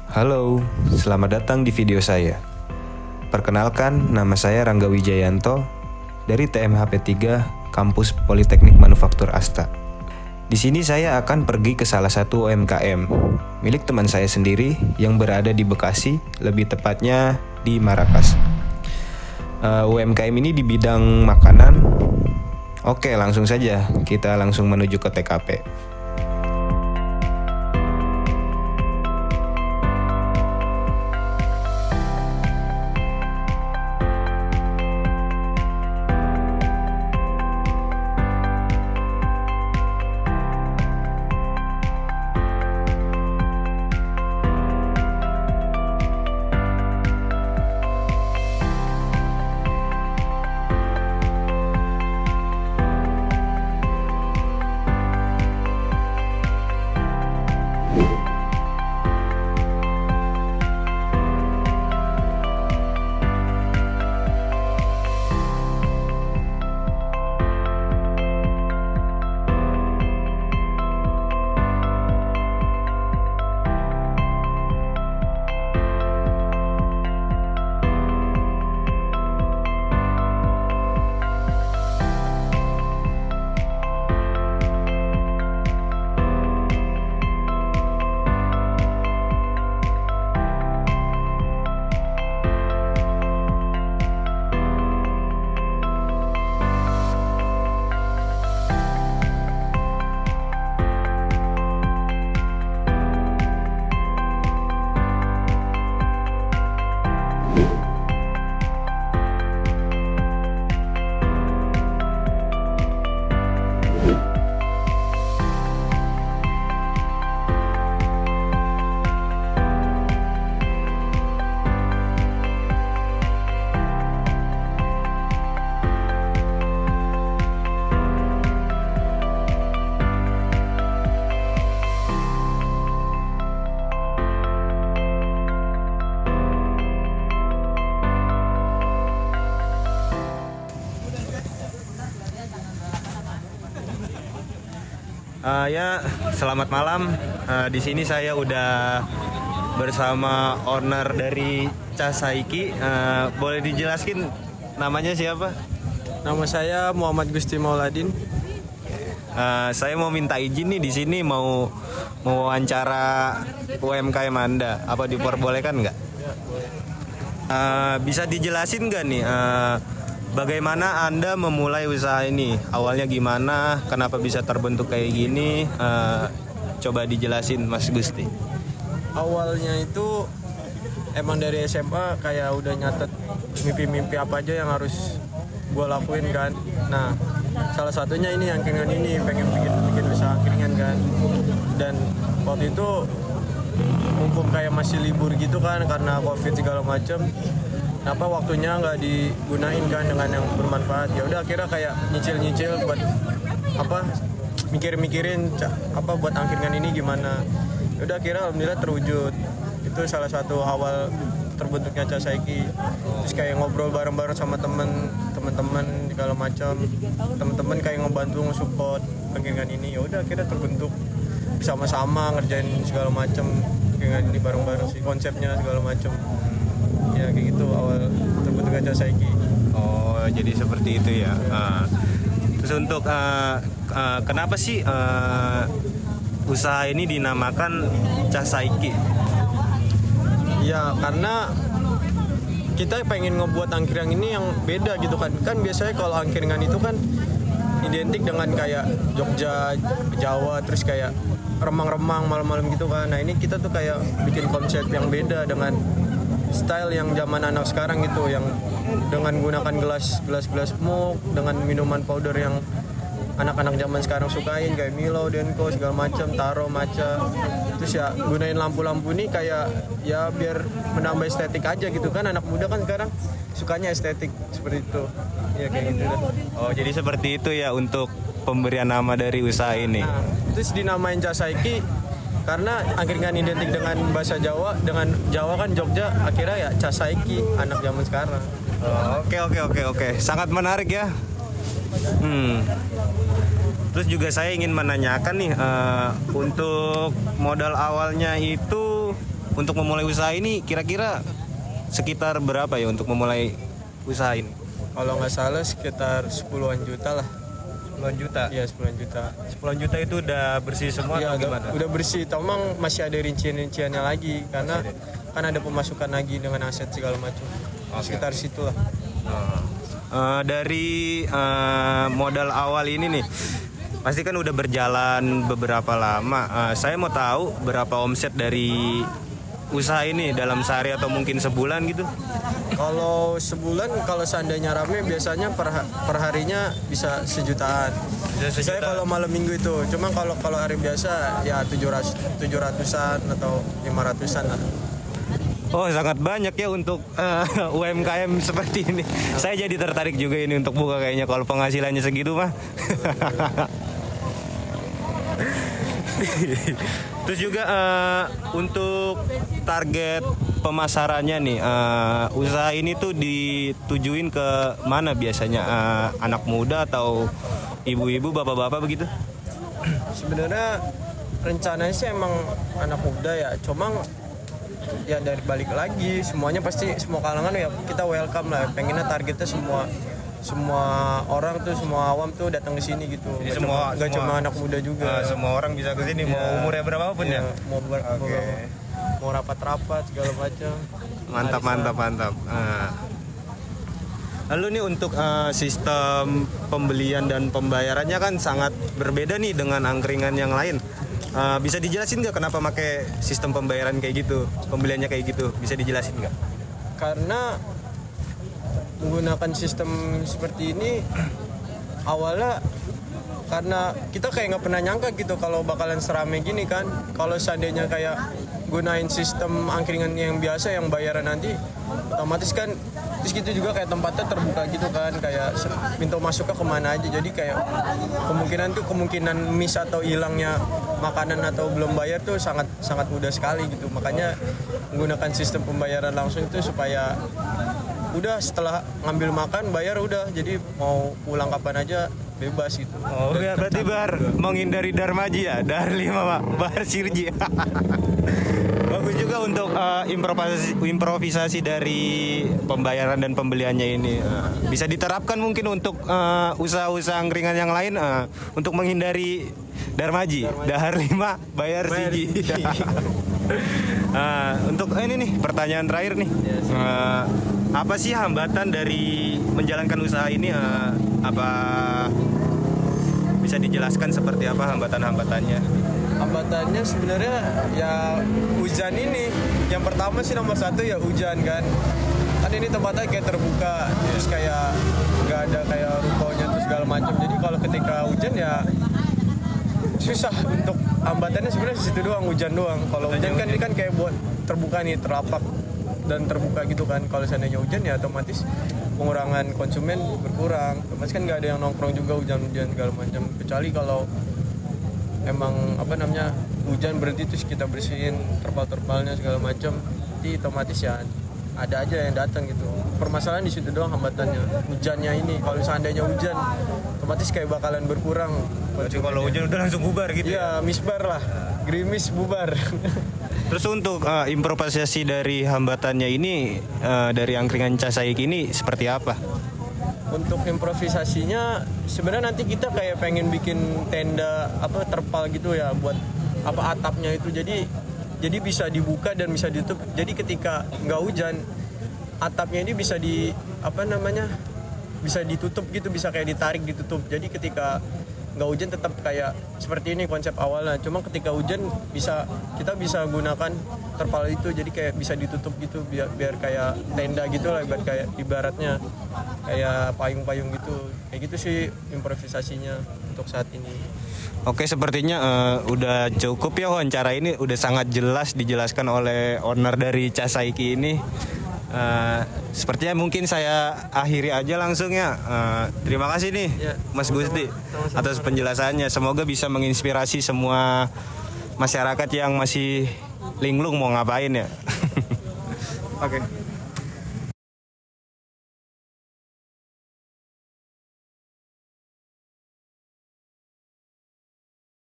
Halo, selamat datang di video saya. Perkenalkan, nama saya Rangga Wijayanto dari TMHP 3 Kampus Politeknik Manufaktur Asta. Di sini saya akan pergi ke salah satu UMKM milik teman saya sendiri yang berada di Bekasi, lebih tepatnya di Marakas. UMKM ini di bidang makanan. Oke, langsung saja kita langsung menuju ke TKP. Selamat malam. Di sini saya udah bersama owner dari Casaiki. Boleh dijelaskan namanya siapa? Nama saya Muhammad Gusti Mauladin. Saya mau minta izin nih di sini mau wawancara UMKM Anda. Apa diperbolehkan nggak? Bisa dijelasin nggak nih? Bagaimana Anda memulai usaha ini? Awalnya gimana? Kenapa bisa terbentuk kayak gini? Coba dijelasin Mas Gusti. Awalnya itu emang dari SMA kayak udah nyatet mimpi-mimpi apa aja yang harus gue lakuin kan. Nah, salah satunya ini angkringan ini, pengen bikin usaha angkringan kan. Dan waktu itu mumpung kayak masih libur gitu kan karena COVID segala macem. Kenapa waktunya nggak digunain kan dengan yang bermanfaat? Ya udah akhirnya kayak nyicil buat mikirin apa buat angkringan ini gimana. Ya udah akhirnya alhamdulillah terwujud. Itu salah satu awal terbentuknya Casaiki. Terus kayak ngobrol bareng-bareng sama teman-teman segala macam. Teman-teman kayak ngebantu nge-support angkringan ini. Ya udah akhirnya terbentuk bersama-sama ngerjain segala macam angkringan ini bareng-bareng sih, konsepnya segala macam. Ya kayak gitu awal terbentuknya Casaiki. Oh, jadi seperti itu ya. Terus untuk kenapa sih usaha ini dinamakan Casaiki? Ya karena kita pengen ngebuat angkringan ini yang beda gitu kan. Kan biasanya kalau angkringan itu kan identik dengan kayak Jogja, Jawa, terus kayak remang-remang malam-malam gitu kan. Nah ini kita tuh kayak bikin konsep yang beda dengan style yang zaman anak sekarang gitu, yang dengan gunakan gelas mug, dengan minuman powder yang anak-anak zaman sekarang sukain kayak Milo, Denko segala macam, Taro, Matcha. Terus ya gunain lampu-lampu ini kayak ya biar menambah estetik aja gitu kan, anak muda kan sekarang sukanya estetik seperti itu. Ya kayak gitu dah. Oh, jadi seperti itu ya untuk pemberian nama dari usaha ini. Nah, terus dinamain Casaiki karena angkringan identik dengan bahasa Jawa, dengan Jawa kan Jogja, akhirnya ya Casaiki anak zaman sekarang. Oke. Sangat menarik ya. Terus juga saya ingin menanyakan nih, untuk modal awalnya itu untuk memulai usaha ini kira-kira sekitar berapa ya untuk memulai usaha ini? Kalau nggak salah sekitar 10-an juta lah. 10 juta. Iya, 10 juta. 10 juta itu udah bersih semua Iya, atau gimana? udah bersih. Tomang masih ada rincian-rinciannya lagi karena kan ada pemasukan lagi dengan aset segala macam. Sekitar situlah. Dari modal awal ini nih, pasti kan udah berjalan beberapa lama. Saya mau tahu berapa omset dari usaha ini dalam sehari atau mungkin sebulan gitu. Kalau sebulan, kalau seandainya rame biasanya per harinya bisa sejutaan. Saya kalau malam minggu itu, cuma kalau hari biasa ya 700-an atau 500-an lah. Oh, sangat banyak ya untuk UMKM seperti ini. Saya jadi tertarik juga ini untuk buka kayaknya kalau penghasilannya segitu mah. Terus juga untuk target pemasarannya nih, usaha ini tuh ditujuin ke mana biasanya? Anak muda atau ibu-ibu, bapak-bapak begitu? Sebenarnya rencananya sih emang anak muda ya, cuma ya dari balik lagi semuanya pasti semua kalangan ya kita welcome lah. Pengennya targetnya semua orang tuh, semua awam tuh datang ke sini gitu. Gak cuma anak muda juga. Semua orang bisa ke sini, mau umurnya berapapun ya. Mau rapat-rapat segala macam. Mantap. Lalu nih untuk sistem pembelian dan pembayarannya kan sangat berbeda nih dengan angkringan yang lain. Bisa dijelasin nggak kenapa pakai sistem pembayaran kayak gitu, pembeliannya kayak gitu? Bisa dijelasin nggak? Karena menggunakan sistem seperti ini awalnya karena kita kayak nggak pernah nyangka gitu kalau bakalan serame gini kan. Kalau seandainya kayak gunain sistem angkringan yang biasa yang bayaran nanti otomatis kan terus gitu juga kayak tempatnya terbuka gitu kan, kayak pintu masuknya kemana aja, jadi kayak kemungkinan miss atau hilangnya makanan atau belum bayar tuh sangat mudah sekali gitu. Makanya menggunakan sistem pembayaran langsung itu supaya udah setelah ngambil makan bayar udah, jadi mau pulang kapan aja bebas gitu. Oh ya, berarti menghindari Darmaji ya, Darlima Pak, Bar Sirji. Bagus juga untuk improvisasi dari pembayaran dan pembeliannya ini. Bisa diterapkan mungkin untuk usaha-usaha angkringan yang lain untuk menghindari Darmaji, Dahar 5 bayar Siji. Untuk ini nih pertanyaan terakhir nih. Apa sih hambatan dari menjalankan usaha ini? Apa bisa dijelaskan seperti apa hambatan-hambatannya? Hambatannya sebenarnya ya hujan ini. Yang pertama sih nomor satu ya hujan kan. Kan ini tempatnya kayak terbuka, terus kayak nggak ada kayak rukonya terus segala macam. Jadi kalau ketika hujan ya susah. Untuk hambatannya sebenarnya situ doang, hujan doang. Kalau hujan kan ini kan kayak buat terbuka nih, terlapak dan terbuka gitu kan. Kalau seandainya hujan ya otomatis pengurangan konsumen berkurang. Otomatis kan nggak ada yang nongkrong juga hujan-hujan segala macam. Kecuali kalau emang hujan berhenti terus kita bersihin terpal-terpalnya segala macam, jadi otomatis ya ada aja yang datang gitu. Permasalahan di situ doang hambatannya, hujannya ini. Kalau seandainya hujan otomatis kayak bakalan berkurang. Kalau hujan udah langsung bubar gitu ya? Misbar lah, gerimis bubar. Terus untuk improvisasi dari hambatannya ini dari angkringan Casaik ini seperti apa? Untuk improvisasinya sebenarnya nanti kita kayak pengen bikin tenda terpal gitu ya buat atapnya itu, jadi bisa dibuka dan bisa ditutup. Jadi ketika nggak hujan atapnya ini bisa bisa ditutup gitu, bisa kayak ditarik ditutup. Jadi ketika nggak hujan tetap kayak seperti ini konsep awalnya, cuma ketika hujan kita bisa gunakan terpal itu, jadi kayak bisa ditutup gitu biar kayak tenda gitu lah, ibaratnya kayak payung-payung gitu. Kayak gitu sih improvisasinya untuk saat ini. Oke, sepertinya udah cukup ya wawancara ini, udah sangat jelas dijelaskan oleh owner dari Casaiki ini. Sepertinya mungkin saya akhiri aja langsung ya. Terima kasih nih ya, Mas Gusti atas penjelasannya. Semoga bisa menginspirasi semua masyarakat yang masih linglung mau ngapain ya. Oke.